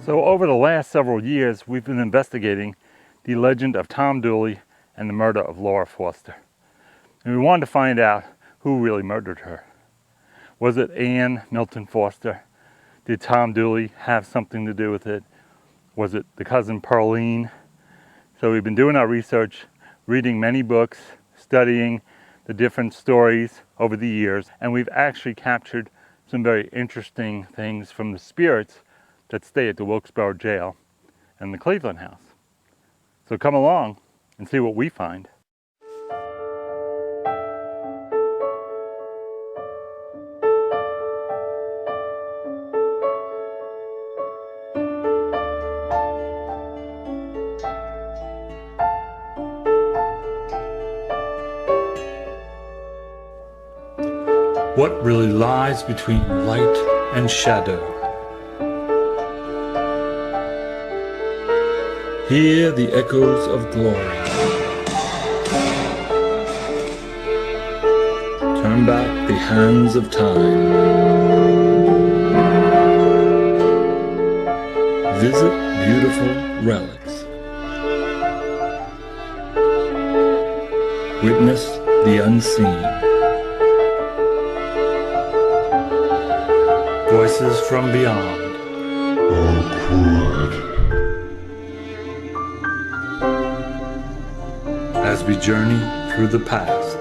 So over the last several years, we've been investigating the legend of Tom Dooley and the murder of Laura Foster. And we wanted to find out who really murdered her. Was it Ann Milton Foster? Did Tom Dooley have something to do with it? Was it the cousin Pearline? So we've been doing our research, reading many books, studying the different stories over the years, and we've actually captured some very interesting things from the spirits that stay at the Wilkes-Barre jail and the Cleveland house. So come along and see what we find. What really lies between light and shadow? Hear the echoes of glory. Turn back the hands of time. Visit beautiful relics. Witness the unseen. Voices from beyond. As we journey through the past.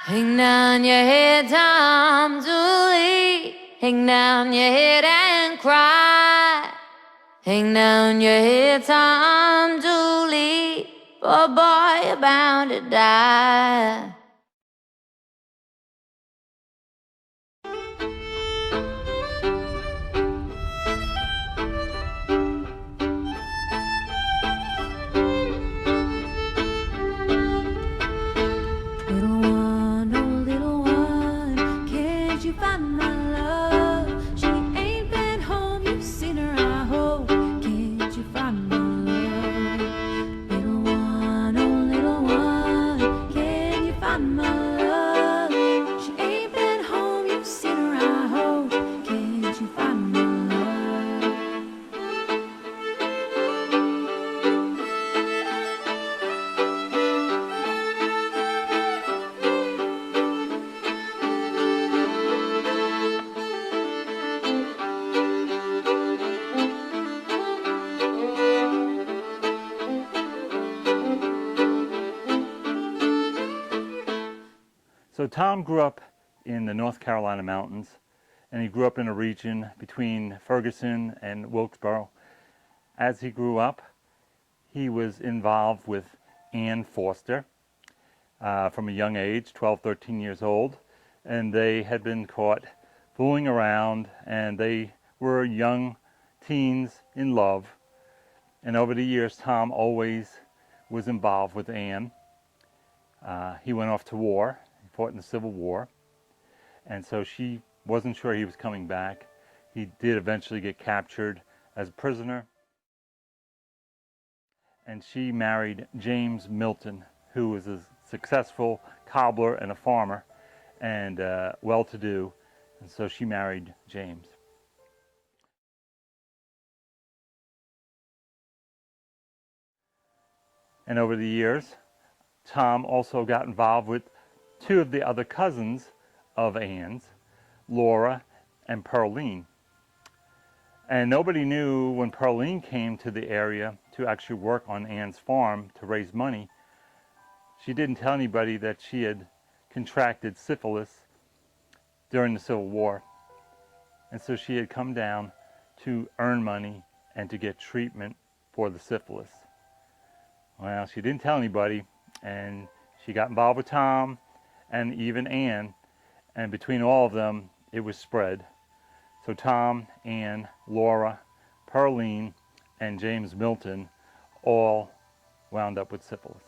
Hang down your head, Tom Dooley. Hang down your head and cry. Hang down your head, Tom Dooley. For boy, you're bound to die. So Tom grew up in the North Carolina mountains, and he grew up in a region between Ferguson and Wilkes-Barre. As he grew up, he was involved with Ann Foster from a young age, 12, 13 years old, and they had been caught fooling around, and they were young teens in love. And over the years, Tom always was involved with Ann. He went off to war. He fought in the Civil War. And so she wasn't sure he was coming back. He did eventually get captured as a prisoner. And she married James Milton, who was a successful cobbler and a farmer and well-to-do. And so she married James. And over the years, Tom also got involved with two of the other cousins of Ann's, Laura and Pearline. And nobody knew when Pearline came to the area to actually work on Ann's farm to raise money. She didn't tell anybody that she had contracted syphilis during the Civil War. And so she had come down to earn money and to get treatment for the syphilis. Well, she didn't tell anybody, and she got involved with Tom and even Ann, and between all of them, it was spread. So Tom, Ann, Laura, Pearline, and James Milton all wound up with syphilis.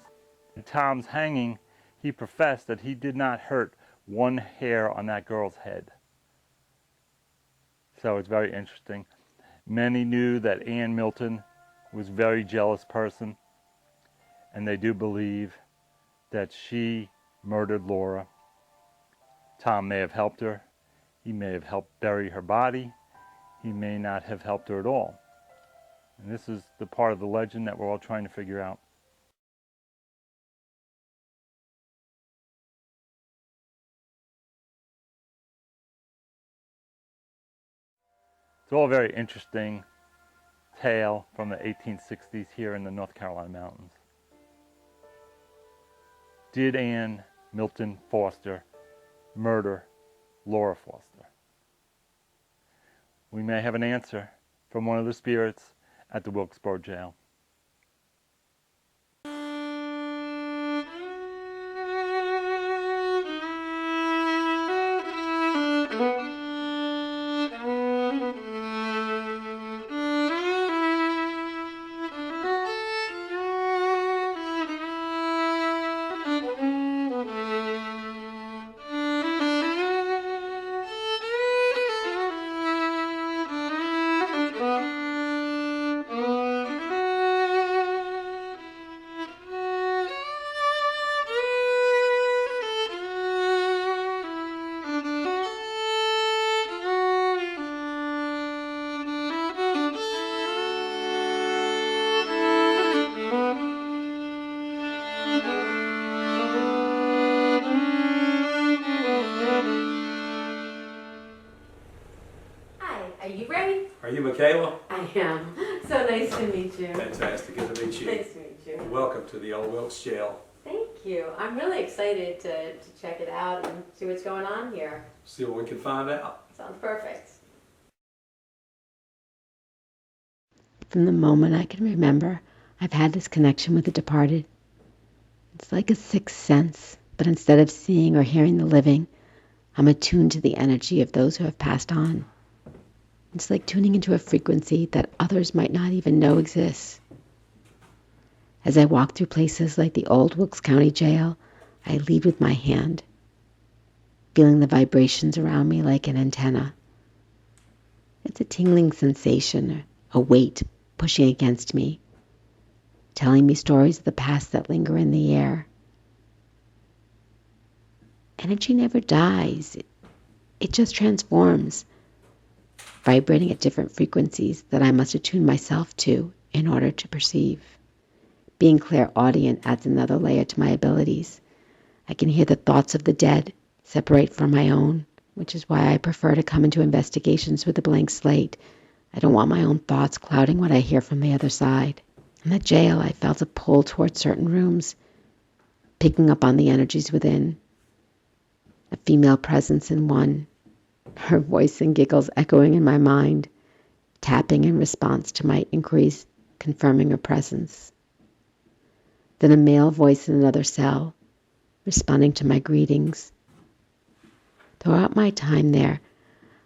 At Tom's hanging, he professed that he did not hurt one hair on that girl's head. So it's very interesting. Many knew that Ann Milton was a very jealous person, and they do believe that she murdered Laura. Tom may have helped her. He may have helped bury her body. He may not have helped her at all. And this is the part of the legend that we're all trying to figure out. It's all a very interesting tale from the 1860s here in the North Carolina mountains. Did Ann Milton Foster murder Laura Foster? We may have an answer from one of the spirits at the Wilkesboro jail. Are you ready? Are you Michaela? I am. So nice to meet you. Fantastic, good to meet you. Nice to meet you. Welcome to the Old Wilkes Jail. Thank you. I'm really excited to check it out and see what's going on here. See what we can find out. Sounds perfect. From the moment I can remember, I've had this connection with the departed. It's like a sixth sense, but instead of seeing or hearing the living, I'm attuned to the energy of those who have passed on. It's like tuning into a frequency that others might not even know exists. As I walk through places like the old Wilkes County Jail, I lead with my hand, feeling the vibrations around me like an antenna. It's a tingling sensation, a weight pushing against me, telling me stories of the past that linger in the air. Energy never dies. It just transforms, vibrating at different frequencies that I must attune myself to in order to perceive. Being clairaudient adds another layer to my abilities. I can hear the thoughts of the dead separate from my own, which is why I prefer to come into investigations with a blank slate. I don't want my own thoughts clouding what I hear from the other side. In the jail, I felt a pull towards certain rooms, picking up on the energies within. A female presence in one, her voice and giggles echoing in my mind, tapping in response to my inquiries, confirming her presence. Then a male voice in another cell, responding to my greetings. Throughout my time there,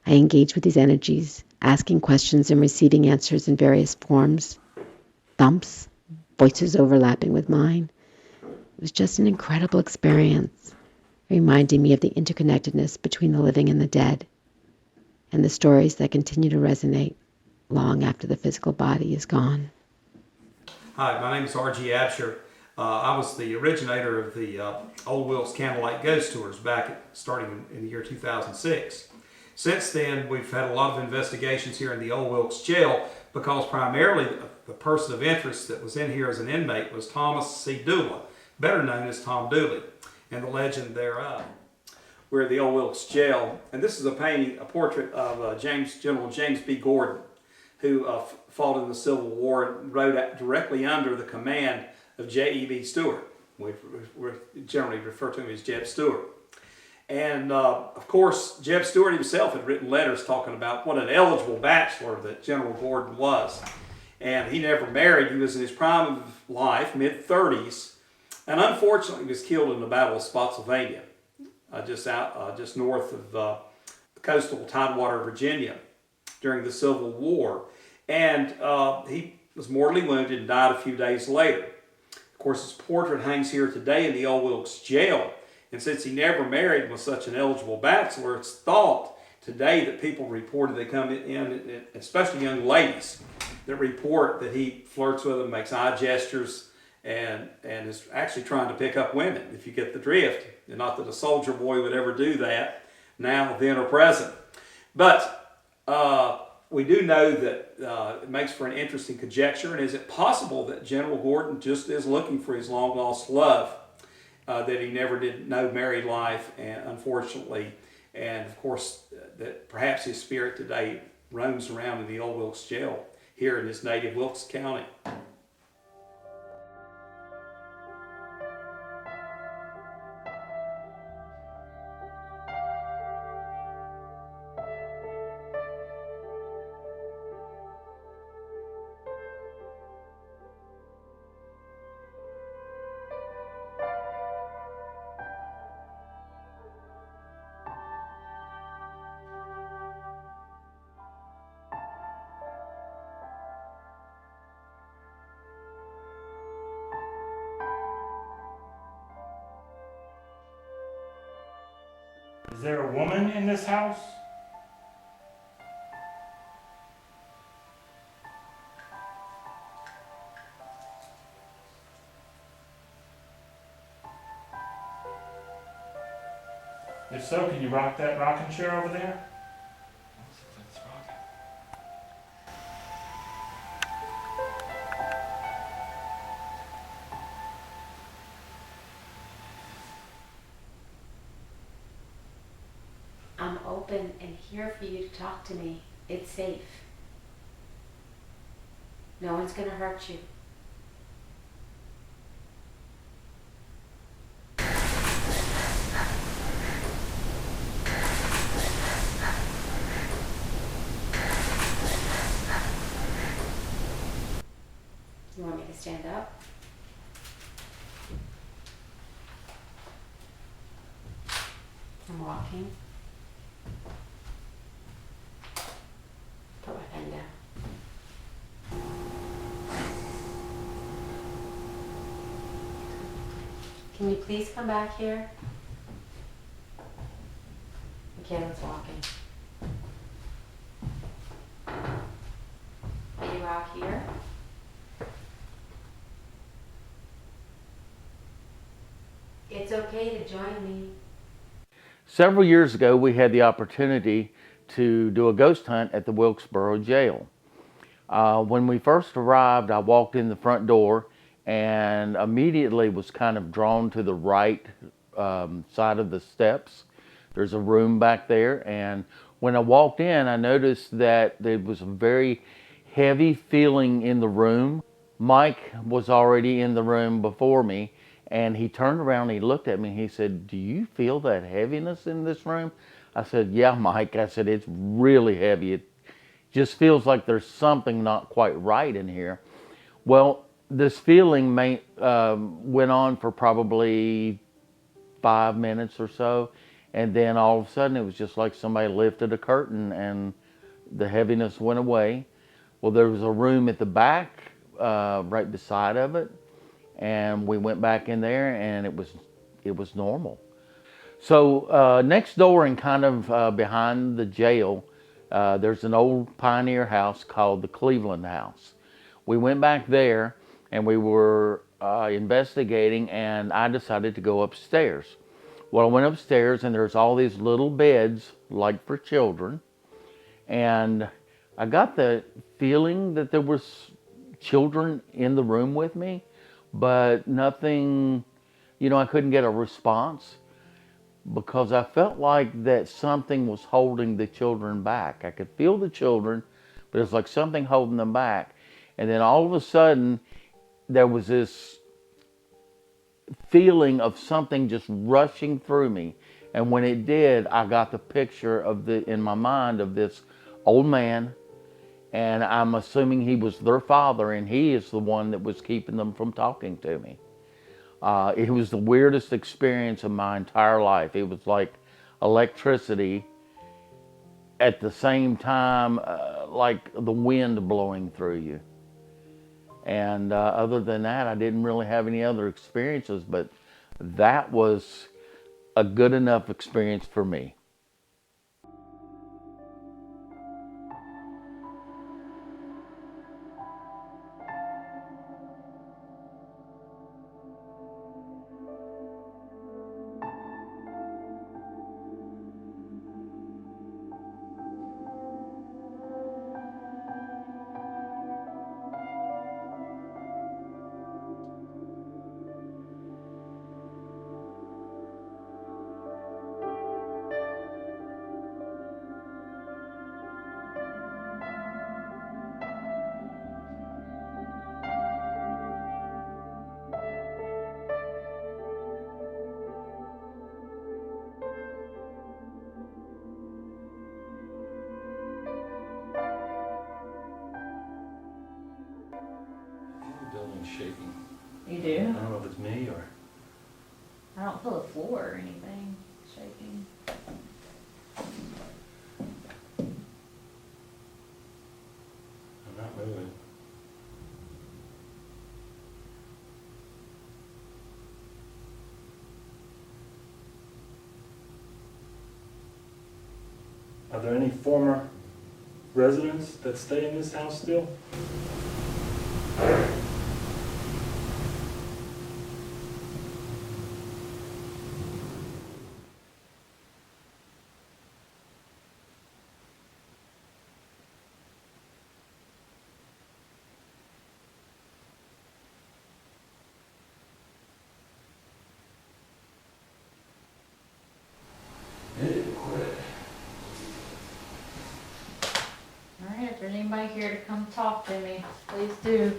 I engaged with these energies, asking questions and receiving answers in various forms. Thumps, voices overlapping with mine. It was just an incredible experience, reminding me of the interconnectedness between the living and the dead, and the stories that continue to resonate long after the physical body is gone. Hi, my name is R.G. Absher. I was the originator of the Old Wilkes Candlelight Ghost Tours starting in the year 2006. Since then, we've had a lot of investigations here in the Old Wilkes Jail because primarily the person of interest that was in here as an inmate was Thomas C. Dooley, better known as Tom Dooley, and the legend thereof. We're at the Old Wilkes Jail, and this is a portrait of General James B. Gordon, who fought in the Civil War and rode directly under the command of J.E.B. Stewart. We generally refer to him as Jeb Stewart. And of course, Jeb Stewart himself had written letters talking about what an eligible bachelor that General Gordon was. and he never married. He was in his prime of life, mid-30s, and unfortunately was killed in the Battle of Spotsylvania, just north of coastal Tidewater, Virginia, during the Civil War. And he was mortally wounded and died a few days later. Of course, his portrait hangs here today in the Old Wilkes Jail. And since he never married and was such an eligible bachelor, it's thought today that people reported they come in, especially young ladies, that report that he flirts with them, makes eye gestures, and is actually trying to pick up women, if you get the drift. And not that a soldier boy would ever do that, now, then, or present. But we do know that it makes for an interesting conjecture. And is it possible that General Gordon just is looking for his long-lost love, that he never did know married life, and unfortunately, and of course, that perhaps his spirit today roams around in the Old Wilkes Jail here in his native Wilkes County? Is there a woman in this house? If so, can you rock that rocking chair over there? I'm open and here for you to talk to me. It's safe. No one's gonna hurt you. You want me to stand up? I'm walking. Put my pen down. Can you please come back here? Michaela's walking. Are you out here? It's okay to join me. Several years ago, we had the opportunity to do a ghost hunt at the Wilkesboro Jail. When we first arrived, I walked in the front door and immediately was kind of drawn to the right side of the steps. There's a room back there, and when I walked in, I noticed that there was a very heavy feeling in the room. Mike was already in the room before me, and he turned around and he looked at me and he said, "Do you feel that heaviness in this room?" I said, "Yeah, Mike." I said, "It's really heavy. It just feels like there's something not quite right in here." Well, this feeling went on for probably 5 minutes or so. And then all of a sudden, it was just like somebody lifted a curtain and the heaviness went away. Well, there was a room at the back, right beside of it. And we went back in there and it was normal. So next door and kind of behind the jail, there's an old pioneer house called the Cleveland House. We went back there and we were investigating, and I decided to go upstairs. Well, I went upstairs and there's all these little beds like for children. And I got the feeling that there was children in the room with me, but nothing, I couldn't get a response because I felt like that something was holding the children back. I could feel the children, but it was like something holding them back. And then all of a sudden, there was this feeling of something just rushing through me. And when it did, I got the picture in my mind of this old man, and I'm assuming he was their father, and he is the one that was keeping them from talking to me. It was the weirdest experience of my entire life. It was like electricity at the same time, like the wind blowing through you. And other than that, I didn't really have any other experiences, but that was a good enough experience for me. The building's shaking. You I do? don't know if it's me or... I don't feel the floor or anything shaking. I'm not moving. Are there any former residents that stay in this house still? Alright, if there's anybody here to come talk to me, please do.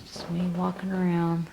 Just me walking around.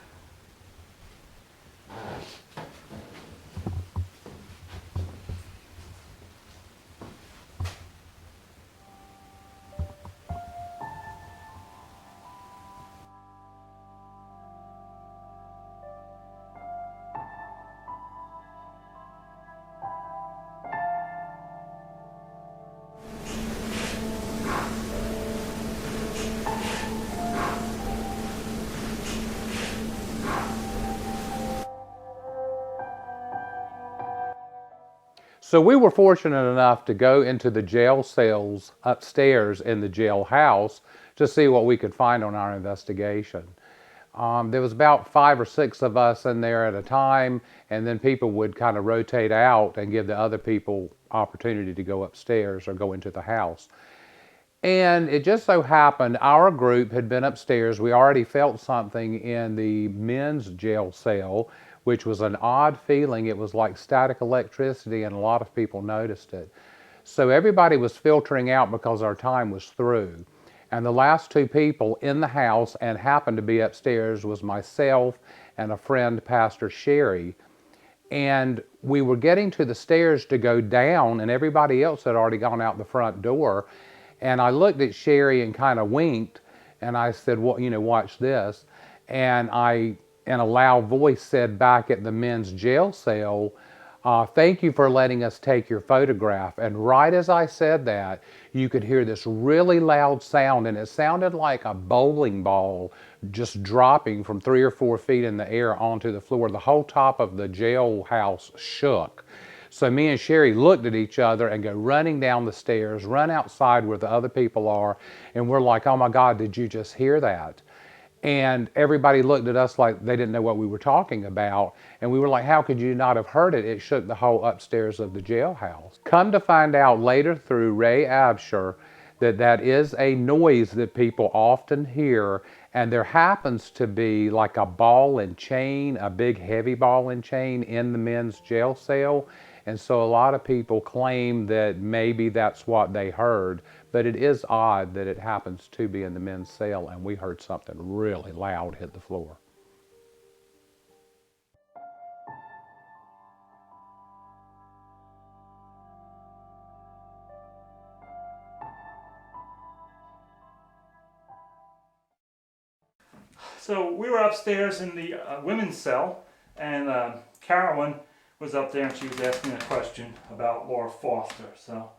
So we were fortunate enough to go into the jail cells upstairs in the jailhouse to see what we could find on our investigation. There was about 5 or 6 of us in there at a time, and then people would kind of rotate out and give the other people opportunity to go upstairs or go into the house. And it just so happened our group had been upstairs. We already felt something in the men's jail cell, which was an odd feeling. It was like static electricity, and a lot of people noticed it. So everybody was filtering out because our time was through. And the last 2 people in the house and happened to be upstairs was myself and a friend, Pastor Sherry. And we were getting to the stairs to go down, and everybody else had already gone out the front door. And I looked at Sherry and kind of winked, and I said, well, you know, watch this. And I, in a loud voice, said back at the men's jail cell, thank you for letting us take your photograph. And right as I said that, you could hear this really loud sound, and it sounded like a bowling ball just dropping from 3 or 4 feet in the air onto the floor. The whole top of the jailhouse shook. So me and Sherry looked at each other and go running down the stairs, run outside where the other people are, and we're like, oh my God, did you just hear that? And everybody looked at us like they didn't know what we were talking about. And we were like, how could you not have heard it? It shook the whole upstairs of the jailhouse. Come to find out later through Ray Absher that that is a noise that people often hear. And there happens to be like a ball and chain, a big heavy ball and chain in the men's jail cell. And so a lot of people claim that maybe that's what they heard, but it is odd that it happens to be in the men's cell, and we heard something really loud hit the floor. So we were upstairs in the women's cell, and Carolyn was up there, and she was asking a question about Laura Foster. So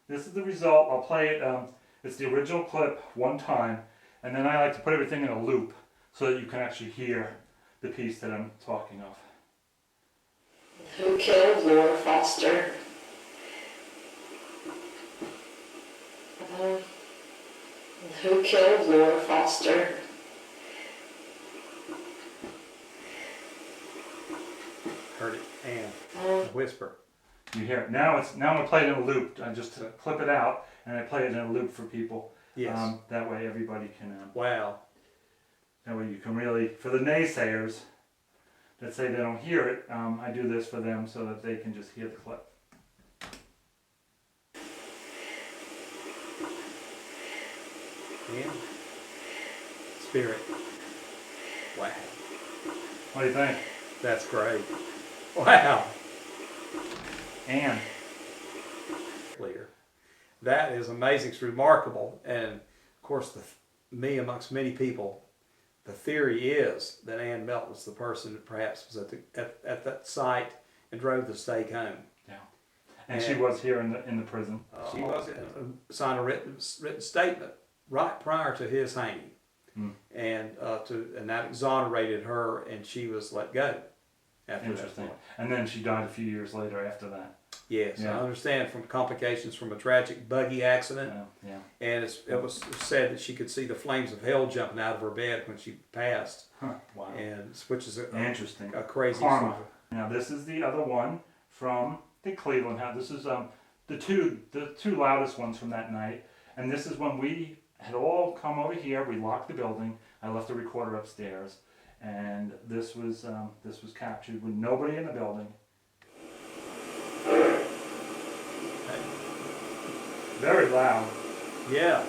this is the result. I'll play it. It's the original clip one time, and then I like to put everything in a loop so that you can actually hear the piece that I'm talking of. Who killed Laura Foster? Who killed Laura Foster? Heard it. And whisper. You hear it. Now I'm gonna play it in a loop. I just clip it out and I play it in a loop for people. Yes. That way everybody can. Wow. That way you can really, for the naysayers that say they don't hear it, I do this for them so that they can just hear the clip. And spirit. Wow. What do you think? That's great. Wow. And Clear. That is amazing. It's remarkable. And of course, me amongst many people, the theory is that Ann Melt was the person that perhaps was at that site and drove the stake home. yeah, and she was here in the prison. She was signed a written statement right prior to his hanging, and that exonerated her, and she was let go. After Interesting. that point. And then she died a few years later after that. Yes, Yeah. I understand from complications from a tragic buggy accident. Yeah. And it was said that she could see the flames of hell jumping out of her bed when she passed, Huh. Wow. and which is Interesting. a crazy Karma. sort of- Now this is the other one from the Cleveland house. This is the two loudest ones from that night, and this is when we had all come over here. We locked the building. I left the recorder upstairs, and this was captured with nobody in the building. Very loud. Yeah,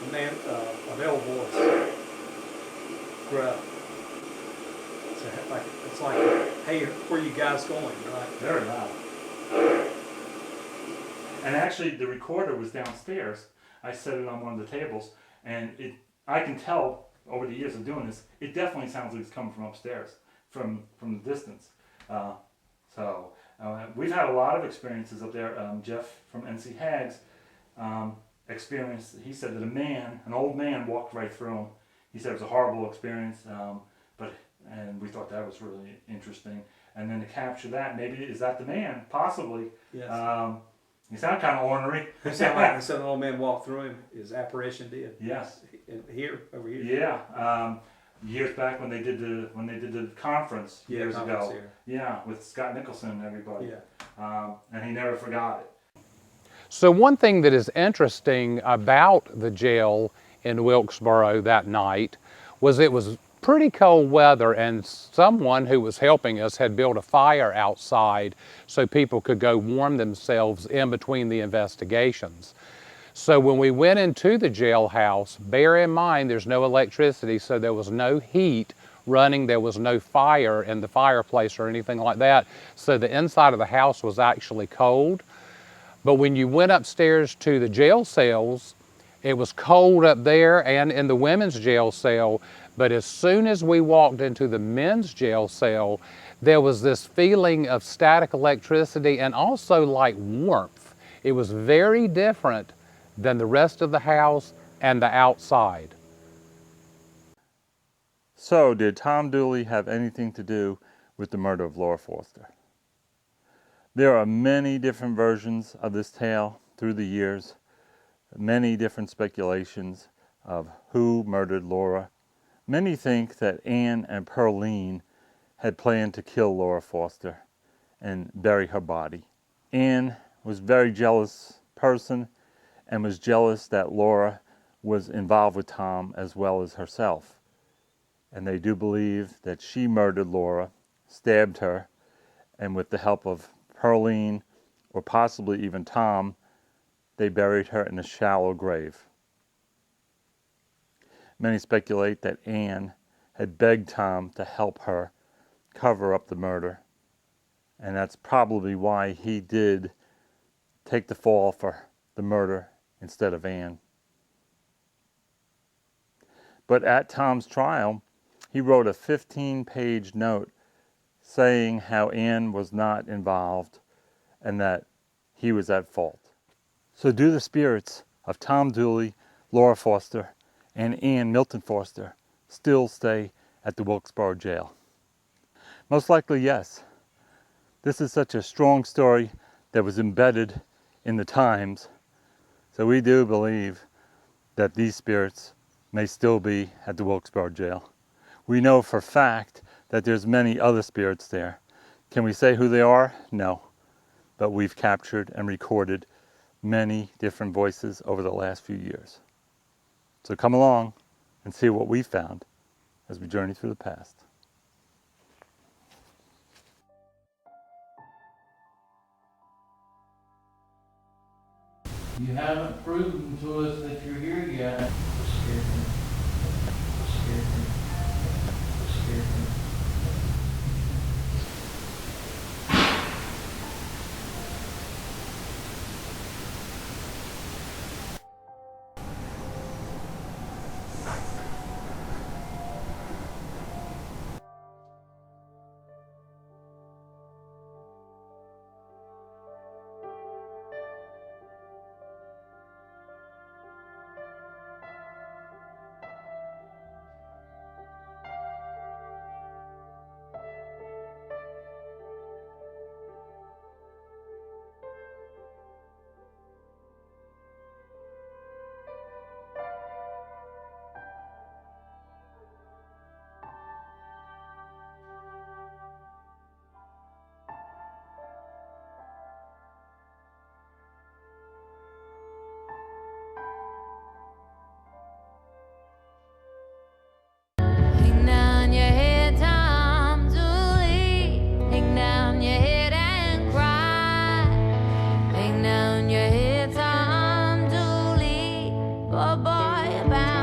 a man, a male voice. Gruff. It's like, hey, where you guys going? Right? Very loud. And actually, the recorder was downstairs. I set it on one of the tables, and I can tell over the years of doing this, it definitely sounds like it's coming from upstairs, from the distance. We've had a lot of experiences up there. Jeff from NC HAGS experienced. He said that an old man, walked right through him. He said it was a horrible experience, and we thought that was really interesting. And then to capture that, maybe is that the man? Possibly. Yes. You sound kind of ornery. He said an old man walked through him. His apparition did. Yes. Over here. Yeah. Years back when they did the conference years conference ago. here. Yeah, with Scott Nicholson and everybody. Yeah. And he never forgot it. So one thing that is interesting about the jail in Wilkesboro that night was it was pretty cold weather, and someone who was helping us had built a fire outside so people could go warm themselves in between the investigations. So when we went into the jailhouse, bear in mind there's no electricity, so there was no heat running, there was no fire in the fireplace or anything like that. So the inside of the house was actually cold. But when you went upstairs to the jail cells, it was cold up there and in the women's jail cell. But as soon as we walked into the men's jail cell, there was this feeling of static electricity and also like warmth. It was very different than the rest of the house and the outside. So, did Tom Dooley have anything to do with the murder of Laura Foster? There are many different versions of this tale through the years, many different speculations of who murdered Laura. Many think that Ann and Pearline had planned to kill Laura Foster and bury her body. Ann was a very jealous person and was jealous that Laura was involved with Tom as well as herself. And they do believe that she murdered Laura, stabbed her, and with the help of Pearline or possibly even Tom, they buried her in a shallow grave. Many speculate that Ann had begged Tom to help her cover up the murder, and that's probably why he did take the fall for the murder instead of Ann. But at Tom's trial, He wrote a 15-page note saying how Ann was not involved and that he was at fault. So do the spirits of Tom Dooley, Laura Foster, and Ann Milton Foster still stay at the Wilkesboro jail? Most likely, yes. This is such a strong story that was embedded in the times, so we do believe that these spirits may still be at the Wilkesboro jail. We know for fact that there's many other spirits there. Can we say who they are? No. But we've captured and recorded many different voices over the last few years. So come along and see what we found as we journey through the past. You haven't proven to us that you're here yet. Hang down your head, Tom Dooley. Hang down your head and cry. Hang down your head, Tom Dooley. Poor boy, about